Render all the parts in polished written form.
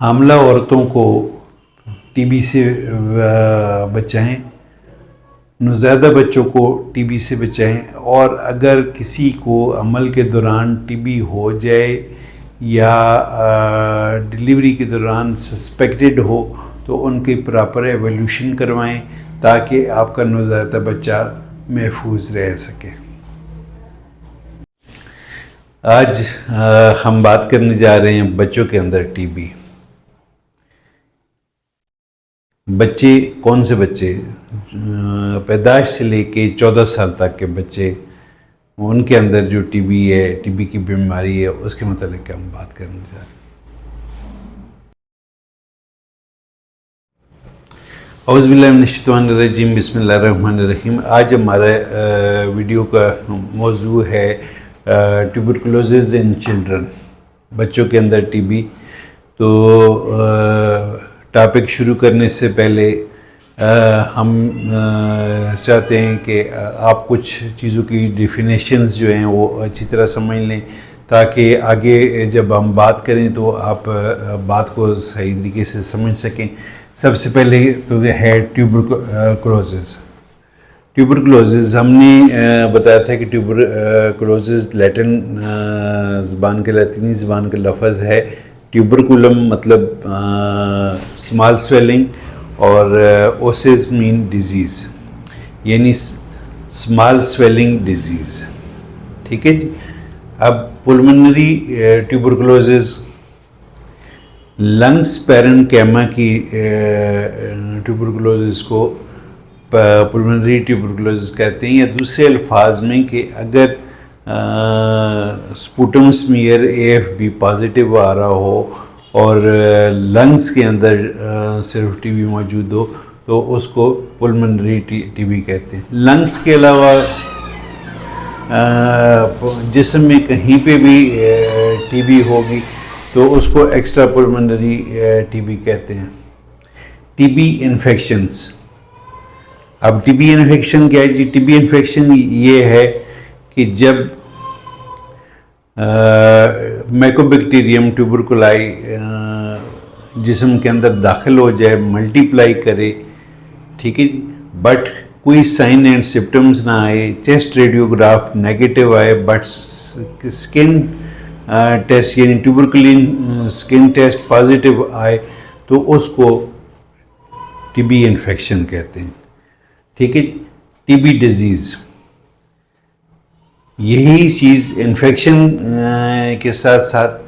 حاملہ عورتوں کو ٹی بی سے بچائیں، نوزائیدہ بچوں کو ٹی بی سے بچائیں، اور اگر کسی کو حمل کے دوران ٹی بی ہو جائے یا ڈلیوری کے دوران سسپیکٹڈ ہو تو ان کی پراپر ایویلیوشن کروائیں تاکہ آپ کا نوزائیدہ بچہ محفوظ رہ سکے۔ آج ہم بات کرنے جا رہے ہیں بچوں کے اندر ٹی بی۔ بچے کون سے بچے؟ پیدائش سے لے کے 14 سال تک کے بچے، ان کے اندر جو ٹی بی ہے، ٹی بی کی بیماری ہے، اس کے متعلق ہم بات کرنے جا رہے ہیں۔ اعوذ باللہ من الشیطان الرجیم، بسم اللہ الرحمن الرحیم۔ آج ہمارا ویڈیو کا موضوع ہے ٹیوبرکلوزز ان چلڈرن، بچوں کے اندر ٹی بی۔ تو ٹاپک شروع کرنے سے پہلے ہم چاہتے ہیں کہ آپ کچھ چیزوں کی ڈیفینیشنز جو ہیں وہ اچھی طرح سمجھ لیں تاکہ آگے جب ہم بات کریں تو آپ بات کو صحیح طریقے سے سمجھ سکیں۔ سب سے پہلے تو یہ ہے ٹیوبرکلوزز۔ ٹیوبرکلوزز ہم نے بتایا تھا کہ ٹیوبرکلوزز لیٹن زبان کے لاطینی زبان کا لفظ ہے۔ ٹیوبرکولم مطلب اسمال سویلنگ، اور اوسز مین ڈیزیز، یعنی اسمال سویلنگ ڈیزیز، ٹھیک ہے جی۔ اب پلمنری ٹیوبرکلوزز، لنگس پیرنکیما کی ٹیوبرکلوزز کو پلمنری ٹیوبرکلوزز کہتے ہیں، یا دوسرے الفاظ میں کہ اگر سپوٹم سمیئر AFB پازیٹیو آ رہا ہو اور لنگس کے اندر صرف ٹی بی موجود ہو تو اس کو پلمنری ٹی بی کہتے ہیں۔ لنگس کے علاوہ جسم میں کہیں پہ بھی ٹی بی ہوگی تو اس کو ایکسٹرا پلمنری ٹی بی کہتے ہیں۔ ٹی بی انفیکشنز، اب ٹی بی انفیکشن کیا ہے جی؟ ٹی بی انفیکشن یہ ہے کہ جب مائکوبیکٹیریم ٹیوبرکولائی جسم کے اندر داخل ہو جائے، ملٹی پلائی کرے، ٹھیک ہے جی، بٹ کوئی سائن اینڈ سمپٹمز نہ آئے، چیسٹ ریڈیوگراف نیگیٹو آئے، بٹ سکن ٹیسٹ یعنی ٹیوبرکلین سکن ٹیسٹ پازیٹیو آئے تو اس کو ٹی بی انفیکشن کہتے ہیں، ٹھیک ہے جی۔ ٹی بی ڈیزیز، یہی چیز انفیکشن کے ساتھ ساتھ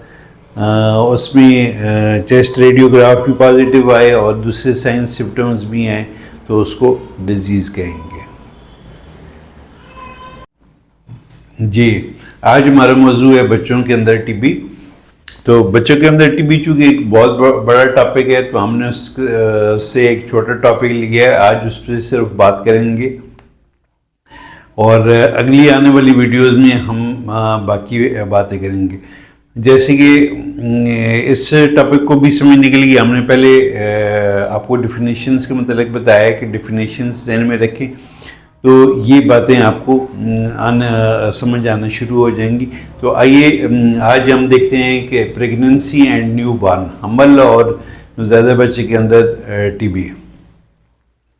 اس میں چیسٹ ریڈیوگراف بھی پازیٹیو آئے اور دوسرے سائن سمپٹمز بھی آئیں تو اس کو ڈیزیز کہیں گے جی۔ آج ہمارا موضوع ہے بچوں کے اندر ٹی بی۔ تو بچوں کے اندر ٹی بی چونکہ ایک بہت بڑا ٹاپک ہے تو ہم نے اس سے ایک چھوٹا ٹاپک لیا ہے، آج اس پہ صرف بات کریں گے، اور اگلی آنے والی ویڈیوز میں ہم باقی باتیں کریں گے۔ جیسے کہ اس ٹاپک کو بھی سمجھنے کے لیے ہم نے پہلے آپ کو ڈیفینیشنز کے متعلق بتایا کہ ڈیفینیشنز ذہن میں رکھیں تو یہ باتیں آپ کو سمجھ آنا شروع ہو جائیں گی۔ تو آئیے آج ہم دیکھتے ہیں کہ پریگننسی اینڈ نیو بارن، حمل اور نوزائیدہ بچے کے اندر ٹی بی۔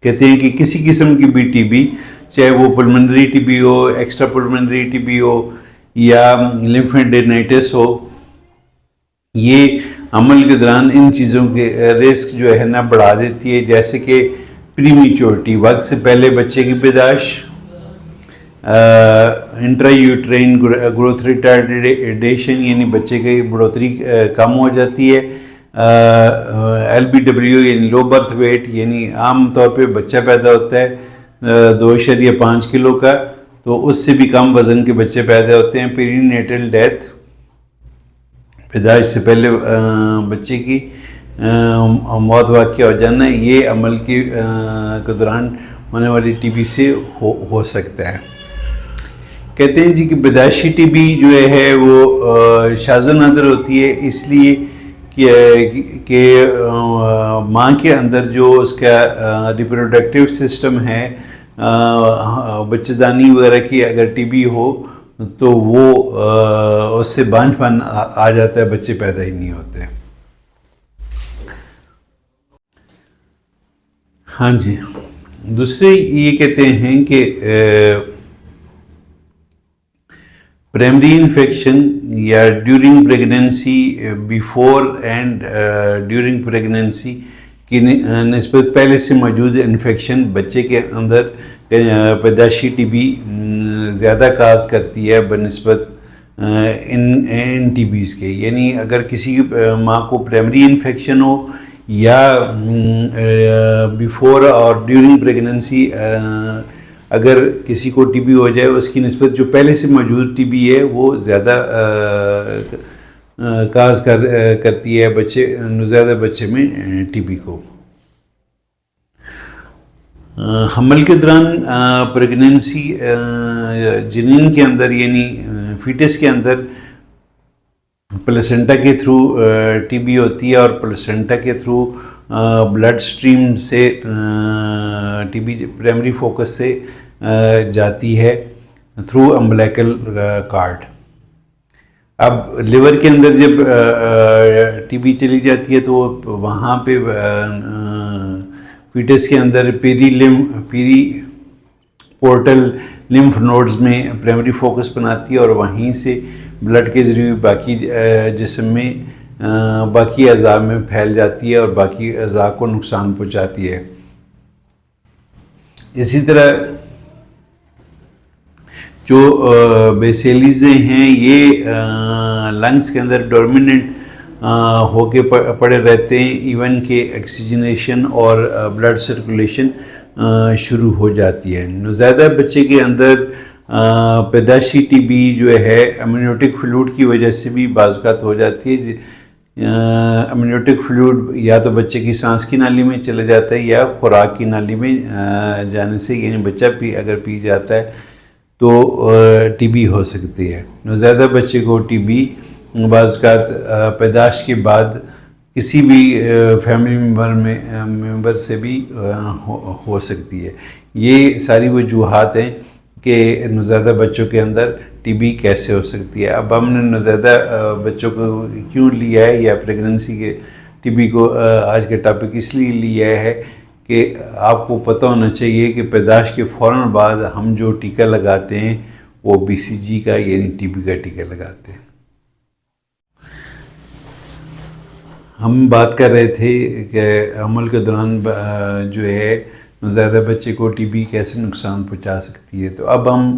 کہتے ہیں کہ کسی قسم کی بھی ٹی بی، چاہے وہ پلمنری ٹی بی ہو، ایکسٹرا پلمنری ٹی بی ہو یا لیمفیڈینائٹس ہو، یہ حمل کے دوران ان چیزوں کے رسک جو ہے نا بڑھا دیتی ہے، جیسے کہ پری میچورٹی، وقت سے پہلے بچے کی پیدائش، انٹرا یوٹرین گروتھ ریٹارڈیشن یعنی بچے کی بڑھوتری کم ہو جاتی ہے، LBW یعنی لو برتھ ویٹ، یعنی عام طور پہ بچہ پیدا ہوتا ہے 2.5 کلو کا تو اس سے بھی کم وزن کے بچے پیدا ہوتے ہیں۔ پیری نیٹل ڈیتھ، پیدائش سے پہلے بچے کی موت واقع ہو جانا، یہ حمل کے دوران ہونے والی ٹی بی سے ہو سکتا ہے۔ کہتے ہیں جی کہ پیدائشی ٹی بی جو ہے وہ شاذ و نادر ہوتی ہے، اس لیے کہ ماں کے اندر جو اس کا ریپروڈکٹیو سسٹم ہے، بچہ دانی وغیرہ کی اگر ٹی بی ہو تو وہ اس سے بانجھ پن آ جاتا ہے، بچے پیدا ہی نہیں ہوتے۔ ہاں جی، دوسرے یہ کہتے ہیں کہ پرائمری انفیکشن یا during pregnancy, before and during pregnancy کی نسبت پہلے سے موجود انفیکشن بچے کے اندر پیدائشی ٹی بی زیادہ کاز کرتی ہے بنسبت ان ٹی بیز کے. یعنی اگر کسی ماں کو پرائمری انفیکشن ہو یا بیفور اور ڈیورنگ پریگننسی اگر کسی کو ٹی بی ہو جائے، اس کی نسبت جو پہلے سے موجود ٹی بی ہے وہ زیادہ کاز کرتی ہے نوزائیدہ بچے میں ٹی بی کو. حمل کے دوران پریگننسی جنین کے اندر یعنی فیٹس کے اندر پلیسنٹا کے تھرو ٹی بی ہوتی ہے، اور پلیسنٹا کے تھرو بلڈ سٹریم سے ٹی بی پرائمری فوکس سے جاتی ہے تھرو امبلیکل کارڈ. اب لیور کے اندر جب ٹی بی چلی جاتی ہے تو وہاں پہ فیٹس کے اندر پیری پورٹل لمف نوڈز میں پرائمری فوکس بناتی ہے، اور وہیں سے بلڈ کے ذریعے باقی جسم میں باقی اعضاء میں پھیل جاتی ہے اور باقی اعضاء کو نقصان پہنچاتی ہے. اسی طرح جو بیسیلیزیں ہیں یہ لنگس کے اندر ڈومیننٹ ہو کے پڑے رہتے ہیں، ایون کہ آکسیجنیشن اور بلڈ سرکولیشن شروع ہو جاتی ہے. نوزائیدہ بچے کے اندر پیدائشی ٹی بی جو ہے امنیوٹک فلوئڈ کی وجہ سے بھی بعض اوقات ہو جاتی ہے. امنیوٹک فلوئڈ یا تو بچے کی سانس کی نالی میں چلے جاتا ہے یا خوراک کی نالی میں جانے سے، یعنی بچہ اگر پی جاتا ہے تو ٹی بی ہو سکتی ہے. نوزائیدہ بچے کو ٹی بی بعض اوقات پیدائش کے بعد کسی بھی فیملی ممبر سے بھی ہو سکتی ہے. یہ ساری وجوہات ہیں کہ نوزائیدہ بچوں کے اندر ٹی بی کیسے ہو سکتی ہے. اب ہم نے نوزائیدہ بچوں کو کیوں لیا ہے یا پریگننسی کے ٹی بی کو آج کے ٹاپک اس لیے لیا ہے کہ آپ کو پتہ ہونا چاہیے کہ پیدائش کے فوراً بعد ہم جو ٹیکہ لگاتے ہیں وہ بی سی جی کا یعنی ٹی بی کا ٹیکہ لگاتے ہیں. ہم بات کر رہے تھے کہ حمل کے دوران جو ہے نوزائیدہ بچے کو ٹی بی کیسے نقصان پہنچا سکتی ہے. تو اب ہم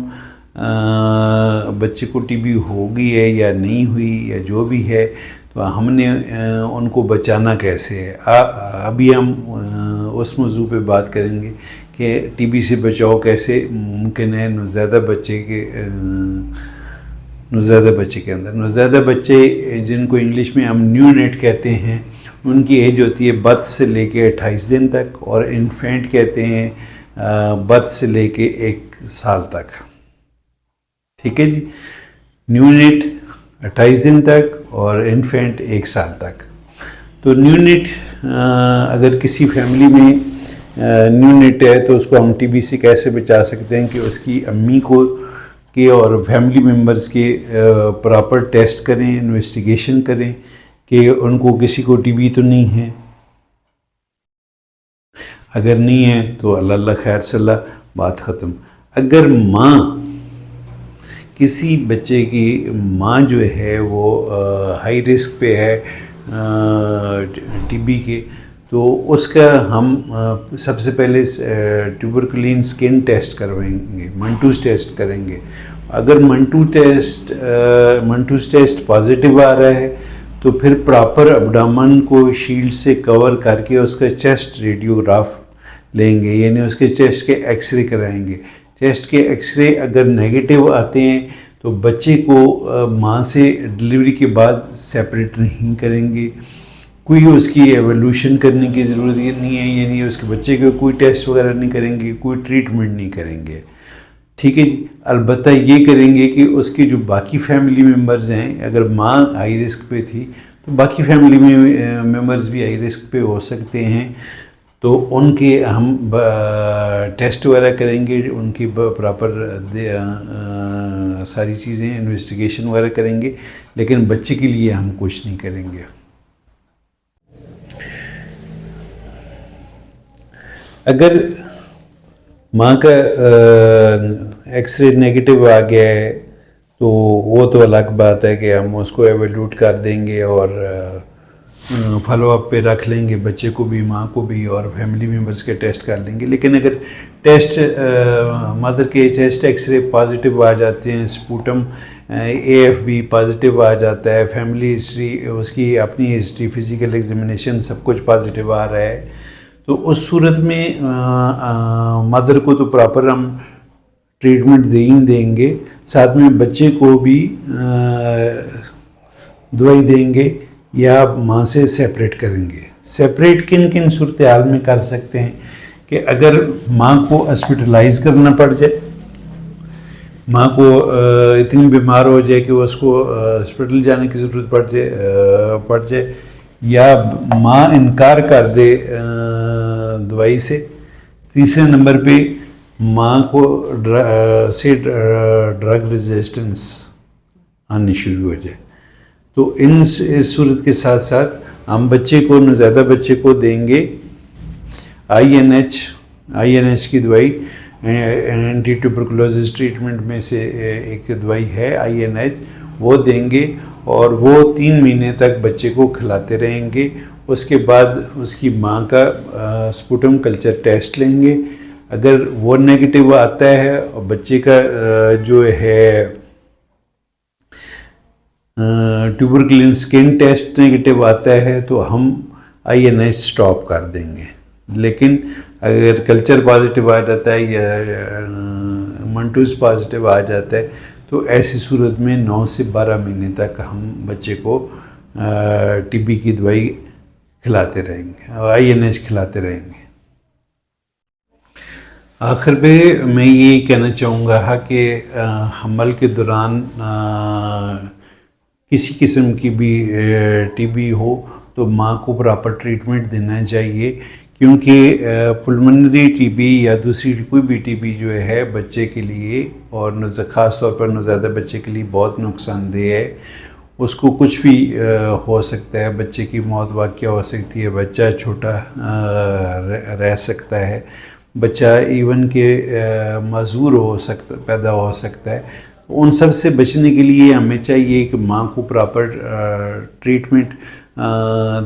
بچے کو ٹی بی ہو گئی ہے یا نہیں ہوئی یا جو بھی ہے تو ہم نے ان کو بچانا کیسے ہے. ابھی ہم اس موضوع پہ بات کریں گے کہ ٹی بی سے بچاؤ کیسے ممکن ہے نوزائیدہ بچے کے اندر. نوزائیدہ بچے جن کو انگلش میں ہم نیو نیٹ کہتے ہیں، ان کی ایج ہوتی ہے برتھ سے لے کے 28 دن تک، اور انفینٹ کہتے ہیں برتھ سے لے کے 1 سال تک. ٹھیک ہے جی، نیو نیٹ 28 دن تک اور انفینٹ 1 سال تک. تو نیو نیٹ اگر کسی فیملی میں نیو نیٹ ہے تو اس کو ہم ٹی بی سے کیسے بچا سکتے ہیں کہ اس کی امی کو کے اور فیملی ممبرز کے پراپر ٹیسٹ کریں، انویسٹیگیشن کریں کہ ان کو کسی کو ٹی بی تو نہیں ہے. اگر نہیں ہے تو اللہ خیر صلی اللہ، بات ختم. اگر ماں کسی بچے کی ماں جو ہے وہ ہائی رسک پہ ہے ٹی بی کے، تو اس کا ہم سب سے پہلے ٹیوبرکلین سکن ٹیسٹ کروائیں گے، منٹوز ٹیسٹ کریں گے. اگر منٹوز ٹیسٹ پازیٹیو آ رہا ہے تو پھر پراپر ابڈامن کو شیلڈ سے کور کر کے اس کا چیسٹ ریڈیوگراف لیں گے، یعنی اس کے چیسٹ کے ایکس رے کرائیں گے. چیسٹ کے ایکس رے اگر نیگیٹو آتے ہیں تو بچے کو ماں سے ڈلیوری کے بعد سیپریٹ نہیں کریں گے. کوئی اس کی ایولیوشن کرنے کی ضرورت نہیں ہے، یعنی اس کے بچے کو کوئی ٹیسٹ وغیرہ نہیں کریں گے، کوئی ٹریٹمنٹ نہیں کریں گے. ٹھیک ہے جی. البتہ یہ کریں گے کہ اس کے جو باقی فیملی ممبرز ہیں، اگر ماں ہائی رسک پہ تھی تو باقی فیملی ممبرز بھی ہائی رسک پہ ہو سکتے ہیں، تو ان کے ہم ٹیسٹ وغیرہ کریں گے، ان کی پراپر ساری چیزیں انویسٹیگیشن وغیرہ کریں گے، لیکن بچے کے لیے ہم کچھ نہیں کریں گے. اگر ماں کا ایکس رے نگیٹو آ گیا ہے تو وہ تو الگ بات ہے کہ ہم اس کو ایویلوٹ کر دیں گے اور فالو اپ پہ رکھ لیں گے، بچے کو بھی ماں کو بھی، اور فیملی ممبرس کے ٹیسٹ کر لیں گے. لیکن اگر ٹیسٹ مدر کے چیسٹ ایکس رے پازیٹیو آ جاتے ہیں، سپوٹم AFB پازیٹیو آ جاتا ہے، فیملی ہسٹری اس کی اپنی ہسٹری، فزیکل ایگزامینیشن سب کچھ پازیٹیو آ رہا ہے، تو اس صورت میں مدر کو تو پراپر ہم ٹریٹمنٹ دے ہی دیں گے، ساتھ میں بچے کو بھی دوائی دیں گے یا ماں سے سیپریٹ کریں گے. سیپریٹ کن کن صورتحال میں کر سکتے ہیں کہ اگر ماں کو ہاسپٹلائز کرنا پڑ جائے، ماں کو اتنی بیمار ہو جائے کہ اس کو ہاسپٹل جانے کی ضرورت پڑ جائے یا ماں انکار کر دے دوائی سے. تیسرے نمبر پہ ماں کو ڈرگ ریزسٹنس آنی شروع ہو جائے، تو اس صورت کے ساتھ ساتھ ہم بچے کو، نوزائیدہ بچے کو دیں گے INH کی دوائی. اینٹی ٹیوبرکلوزس ٹریٹمنٹ میں سے ایک دوائی ہے INH، وہ دیں گے اور وہ 3 مہینے تک بچے کو کھلاتے رہیں گے. اس کے بعد اس کی ماں کا سپوٹم کلچر ٹیسٹ لیں گے. اگر وہ نیگیٹو آتا ہے اور بچے کا جو ہے ٹیوبرکلین اسکن ٹیسٹ نیگیٹو آتا ہے تو ہم INH سٹاپ کر دیں گے. لیکن اگر کلچر پازیٹیو آ جاتا ہے یا منٹوز پازیٹیو آ جاتا ہے تو ایسی صورت میں 9 سے 12 مہینے تک ہم بچے کو TB کی دوائی کھلاتے رہیں گے، INH کھلاتے رہیں گے. آخر پہ میں یہ کہنا چاہوں گا کہ حمل کے دوران کسی قسم کی بھی TB ہو تو ماں کو پراپر ٹریٹمنٹ دینا چاہیے، کیونکہ پلمنری TB یا دوسری کوئی بھی TB جو ہے بچے کے لیے اور خاص طور پر نوزائیدہ بچے کے لیے بہت نقصان دہ ہے. اس کو کچھ بھی ہو سکتا ہے، بچے کی موت واقع ہو سکتی ہے، بچہ چھوٹا رہ سکتا ہے، بچہ ایون کہ معذور پیدا ہو سکتا ہے. ان سب سے بچنے کے لیے ہمیں چاہیے کہ ماں کو پراپر ٹریٹمنٹ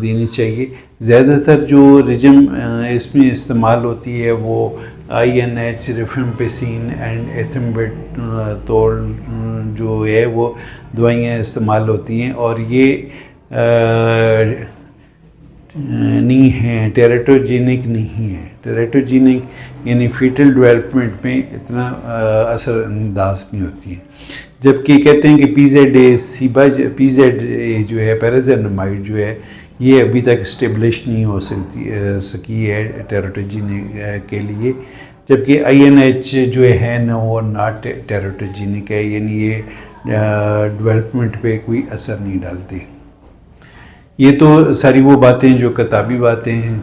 دینی چاہیے. زیادہ تر جو رجم اس میں استعمال ہوتی ہے وہ INH، ریفمپیسین اینڈ ایتھمبیٹول جو ہے وہ دوائیاں استعمال ہوتی ہیں، اور یہ نہیں ہیں، ٹیراٹوجینک نہیں ہے. ٹیراٹوجینک یعنی فیٹل ڈیولپمنٹ میں اتنا اثر انداز نہیں ہوتی ہیں. جبکہ کہتے ہیں کہ PZ جو ہے پیرازینامائڈ جو ہے یہ ابھی تک اسٹیبلش نہیں ہو سکی ہے ٹیراٹوجینک کے لیے، جبکہ INH جو ہے نا وہ ناٹ ٹیراٹوجینک ہے، یعنی یہ ڈیولپمنٹ پہ کوئی اثر نہیں ڈالتی. یہ تو ساری وہ باتیں جو کتابی باتیں ہیں،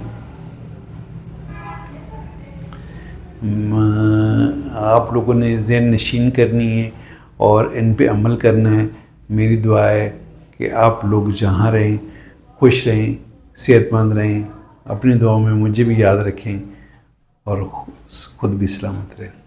آپ لوگوں نے ذہن نشین کرنی ہے اور ان پہ عمل کرنا ہے. میری دعا ہے کہ آپ لوگ جہاں رہیں خوش رہیں، صحت مند رہیں، اپنی دعاؤں میں مجھے بھی یاد رکھیں اور خود بھی سلامت رہیں.